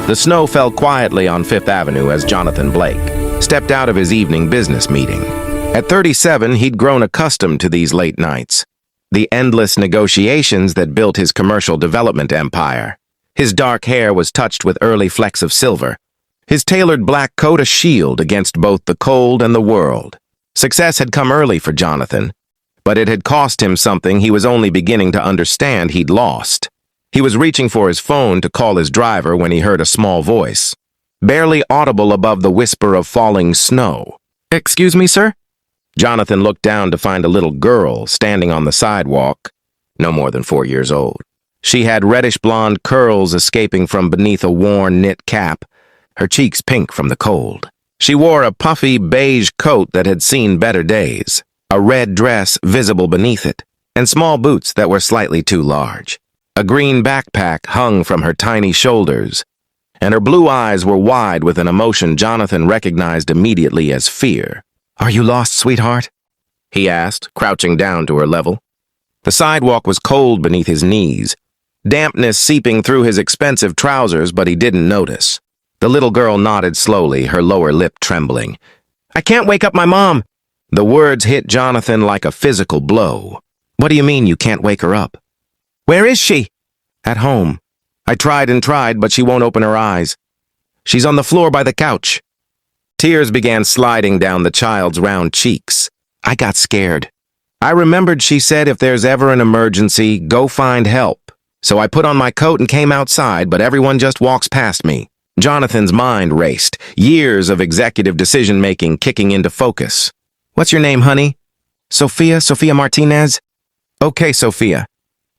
The snow fell quietly on Fifth Avenue as Jonathan Blake stepped out of his evening business meeting. At 37, he'd grown accustomed to these late nights, the endless negotiations that built his commercial development empire. His dark hair was touched with early flecks of silver, his tailored black coat a shield against both the cold and the world. Success had come early for Jonathan, but it had cost him something he was only beginning to understand he'd lost. He was reaching for his phone to call his driver when he heard a small voice, barely audible above the whisper of falling snow. "Excuse me, sir?" Jonathan looked down to find a little girl standing on the sidewalk, no more than 4 years old. She had reddish-blonde curls escaping from beneath a worn knit cap, her cheeks pink from the cold. She wore a puffy beige coat that had seen better days, a red dress visible beneath it, and small boots that were slightly too large. A green backpack hung from her tiny shoulders, and her blue eyes were wide with an emotion Jonathan recognized immediately as fear. "Are you lost, sweetheart?" he asked, crouching down to her level. The sidewalk was cold beneath his knees, dampness seeping through his expensive trousers, but he didn't notice. The little girl nodded slowly, her lower lip trembling. "I can't wake up my mom." The words hit Jonathan like a physical blow. "What do you mean you can't wake her up?" "Where is she?" "At home. I tried and tried, but she won't open her eyes. She's on the floor by the couch." Tears began sliding down the child's round cheeks. I got scared. I remembered she said if there's ever an emergency, go find help. So I put on my coat and came outside, but everyone just walks past me. Jonathan's mind raced, years of executive decision-making kicking into focus. "What's your name, honey?" Sophia Martinez?" "Okay, Sophia.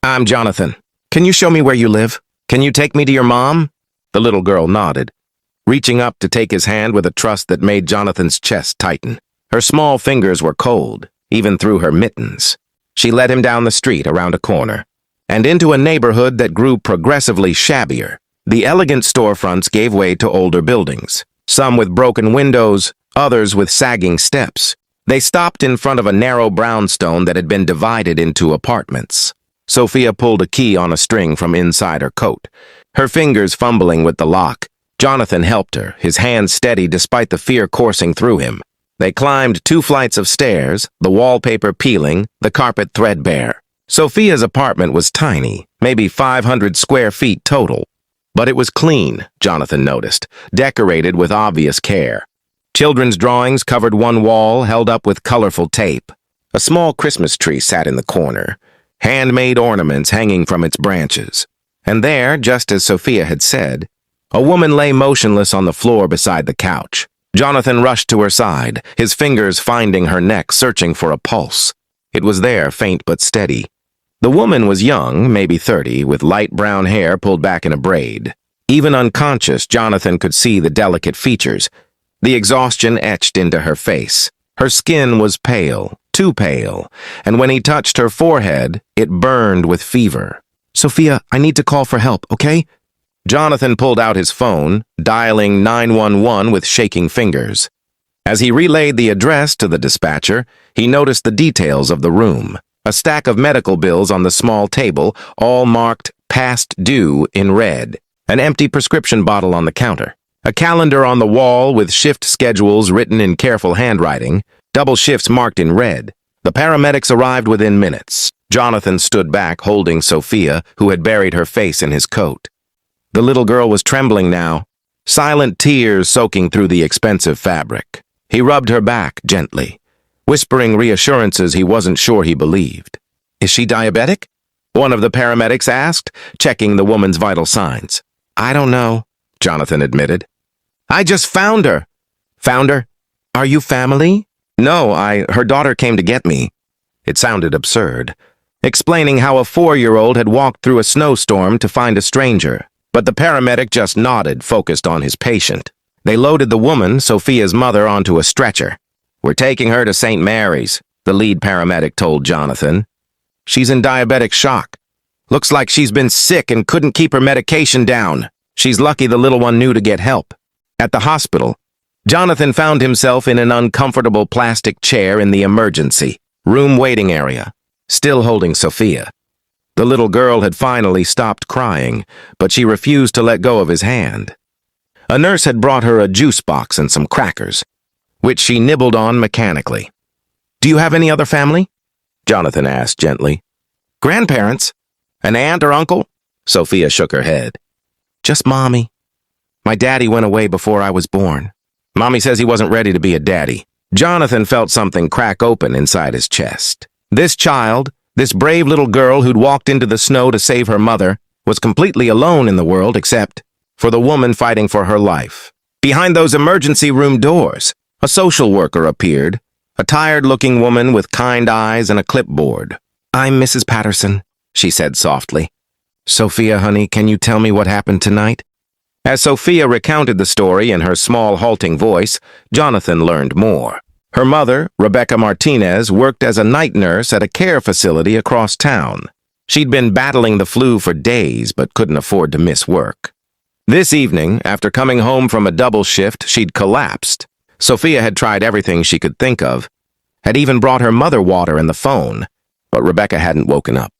I'm Jonathan. Can you show me where you live? Can you take me to your mom?" The little girl nodded, reaching up to take his hand with a trust that made Jonathan's chest tighten. Her small fingers were cold, even through her mittens. She led him down the street around a corner, and into a neighborhood that grew progressively shabbier. The elegant storefronts gave way to older buildings, some with broken windows, others with sagging steps. They stopped in front of a narrow brownstone that had been divided into apartments. Sophia pulled a key on a string from inside her coat, her fingers fumbling with the lock. Jonathan helped her, his hands steady despite the fear coursing through him. They climbed 2 flights of stairs, the wallpaper peeling, the carpet threadbare. Sophia's apartment was tiny, maybe 500 square feet total. But it was clean, Jonathan noticed, decorated with obvious care. Children's drawings covered one wall, held up with colorful tape. A small Christmas tree sat in the corner, handmade ornaments hanging from its branches. And there, just as Sophia had said, a woman lay motionless on the floor beside the couch. Jonathan rushed to her side, his fingers finding her neck, searching for a pulse. It was there, faint but steady. The woman was young, maybe 30, with light brown hair pulled back in a braid. Even unconscious, Jonathan could see the delicate features, the exhaustion etched into her face. Her skin was pale, too pale, and when he touched her forehead, it burned with fever. "Sophia, I need to call for help, okay?" Jonathan pulled out his phone, dialing 911 with shaking fingers. As he relayed the address to the dispatcher, he noticed the details of the room. A stack of medical bills on the small table, all marked "past due" in red. An empty prescription bottle on the counter. A calendar on the wall with shift schedules written in careful handwriting, double shifts marked in red. The paramedics arrived within minutes. Jonathan stood back, holding Sophia, who had buried her face in his coat. The little girl was trembling now, silent tears soaking through the expensive fabric. He rubbed her back gently, whispering reassurances he wasn't sure he believed. "Is she diabetic?" one of the paramedics asked, checking the woman's vital signs. "I don't know," Jonathan admitted. "I just found her." "Found her? Are you family?" "No, her daughter came to get me." It sounded absurd, explaining how a 4-year-old had walked through a snowstorm to find a stranger. But the paramedic just nodded, focused on his patient. They loaded the woman, Sophia's mother, onto a stretcher. "We're taking her to St. Mary's," the lead paramedic told Jonathan. "She's in diabetic shock. Looks like she's been sick and couldn't keep her medication down. She's lucky the little one knew to get help." At the hospital, Jonathan found himself in an uncomfortable plastic chair in the emergency room waiting area, still holding Sophia. The little girl had finally stopped crying, but she refused to let go of his hand. A nurse had brought her a juice box and some crackers, which she nibbled on mechanically. "Do you have any other family?" Jonathan asked gently. "Grandparents? An aunt or uncle?" Sophia shook her head. "Just Mommy. My daddy went away before I was born. Mommy says he wasn't ready to be a daddy." Jonathan felt something crack open inside his chest. This child, this brave little girl who'd walked into the snow to save her mother, was completely alone in the world except for the woman fighting for her life. Behind those emergency room doors, a social worker appeared, a tired-looking woman with kind eyes and a clipboard. "I'm Mrs. Patterson," she said softly. "Sophia, honey, can you tell me what happened tonight?" As Sophia recounted the story in her small, halting voice, Jonathan learned more. Her mother, Rebecca Martinez, worked as a night nurse at a care facility across town. She'd been battling the flu for days but couldn't afford to miss work. This evening, after coming home from a double shift, she'd collapsed. Sophia had tried everything she could think of, had even brought her mother water and the phone, but Rebecca hadn't woken up.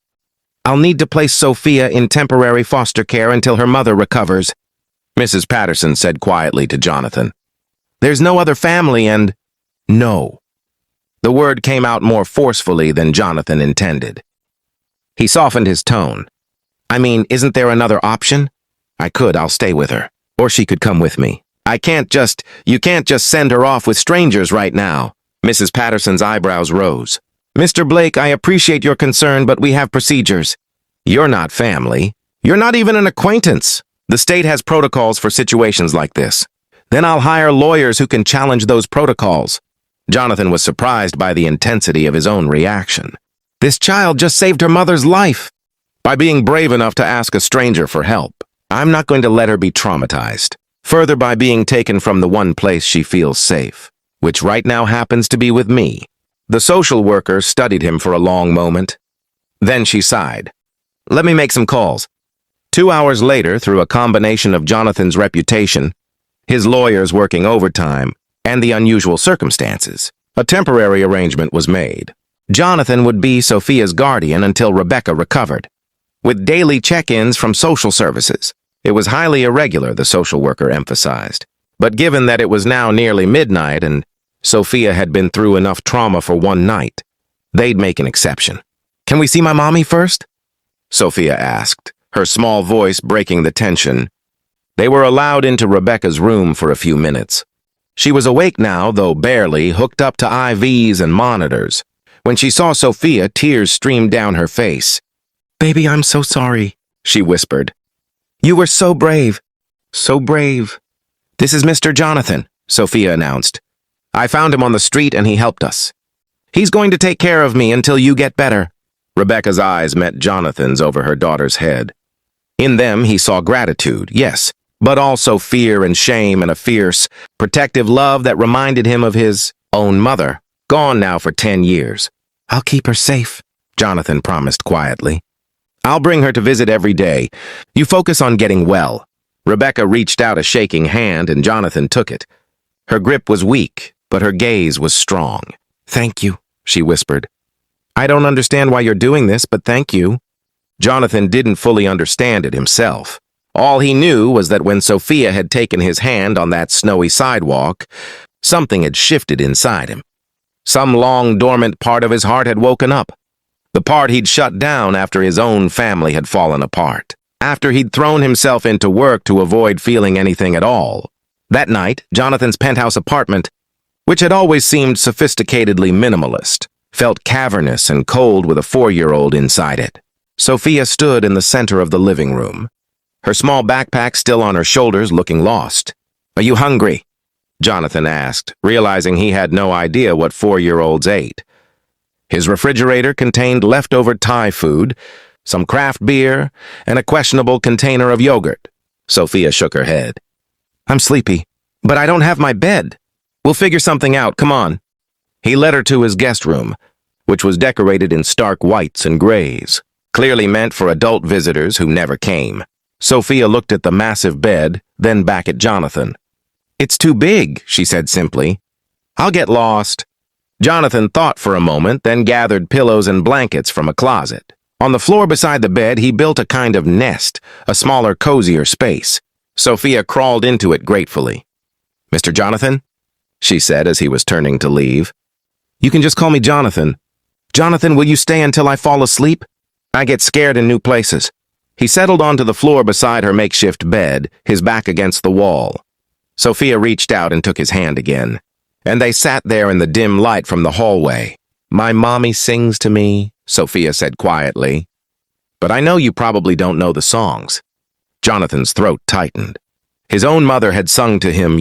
"I'll need to place Sophia in temporary foster care until her mother recovers," Mrs. Patterson said quietly to Jonathan. "There's no other family and—" "No." The word came out more forcefully than Jonathan intended. He softened his tone. "I mean, isn't there another option? I'll stay with her. Or she could come with me. You can't just send her off with strangers right now." Mrs. Patterson's eyebrows rose. "Mr. Blake, I appreciate your concern, but we have procedures." "You're not family. You're not even an acquaintance. The state has protocols for situations like this. Then I'll hire lawyers who can challenge those protocols." Jonathan was surprised by the intensity of his own reaction. This child just saved her mother's life by being brave enough to ask a stranger for help. I'm not going to let her be traumatized, further by being taken from the one place she feels safe, which right now happens to be with me. The social worker studied him for a long moment. Then she sighed. "Let me make some calls." 2 hours later, through a combination of Jonathan's reputation, his lawyers working overtime, and the unusual circumstances, a temporary arrangement was made. Jonathan would be Sophia's guardian until Rebecca recovered, with daily check-ins from social services. It was highly irregular, the social worker emphasized. But given that it was now nearly midnight and Sophia had been through enough trauma for one night, they'd make an exception. "Can we see my mommy first?" Sophia asked, her small voice breaking the tension. They were allowed into Rebecca's room for a few minutes. She was awake now, though barely, hooked up to IVs and monitors. When she saw Sophia, tears streamed down her face. "Baby, I'm so sorry," she whispered. "You were so brave. So brave." "This is Mr. Jonathan," Sophia announced. "I found him on the street and he helped us. He's going to take care of me until you get better." Rebecca's eyes met Jonathan's over her daughter's head. In them he saw gratitude, yes, but also fear and shame and a fierce, protective love that reminded him of his own mother, gone now for 10 years. "I'll keep her safe," Jonathan promised quietly. "I'll bring her to visit every day. You focus on getting well." Rebecca reached out a shaking hand and Jonathan took it. Her grip was weak, but her gaze was strong. "Thank you," she whispered. "I don't understand why you're doing this, but thank you." Jonathan didn't fully understand it himself. All he knew was that when Sophia had taken his hand on that snowy sidewalk, something had shifted inside him. Some long dormant part of his heart had woken up. The part he'd shut down after his own family had fallen apart, after he'd thrown himself into work to avoid feeling anything at all. That night, Jonathan's penthouse apartment, which had always seemed sophisticatedly minimalist, felt cavernous and cold with a 4-year-old inside it. Sophia stood in the center of the living room, her small backpack still on her shoulders, looking lost. "Are you hungry?" Jonathan asked, realizing he had no idea what 4-year-olds ate. His refrigerator contained leftover Thai food, some craft beer, and a questionable container of yogurt. Sophia shook her head. "I'm sleepy, but I don't have my bed. We'll figure something out, come on." He led her to his guest room, which was decorated in stark whites and grays, clearly meant for adult visitors who never came. Sophia looked at the massive bed, then back at Jonathan. "It's too big," she said simply. "I'll get lost." Jonathan thought for a moment, then gathered pillows and blankets from a closet. On the floor beside the bed, he built a kind of nest, a smaller, cozier space. Sophia crawled into it gratefully. "Mr. Jonathan?" she said as he was turning to leave. "You can just call me Jonathan. Jonathan, will you stay until I fall asleep? I get scared in new places." He settled onto the floor beside her makeshift bed, his back against the wall. Sophia reached out and took his hand again, and they sat there in the dim light from the hallway. "My mommy sings to me," Sophia said quietly. "But I know you probably don't know the songs." Jonathan's throat tightened. His own mother had sung to him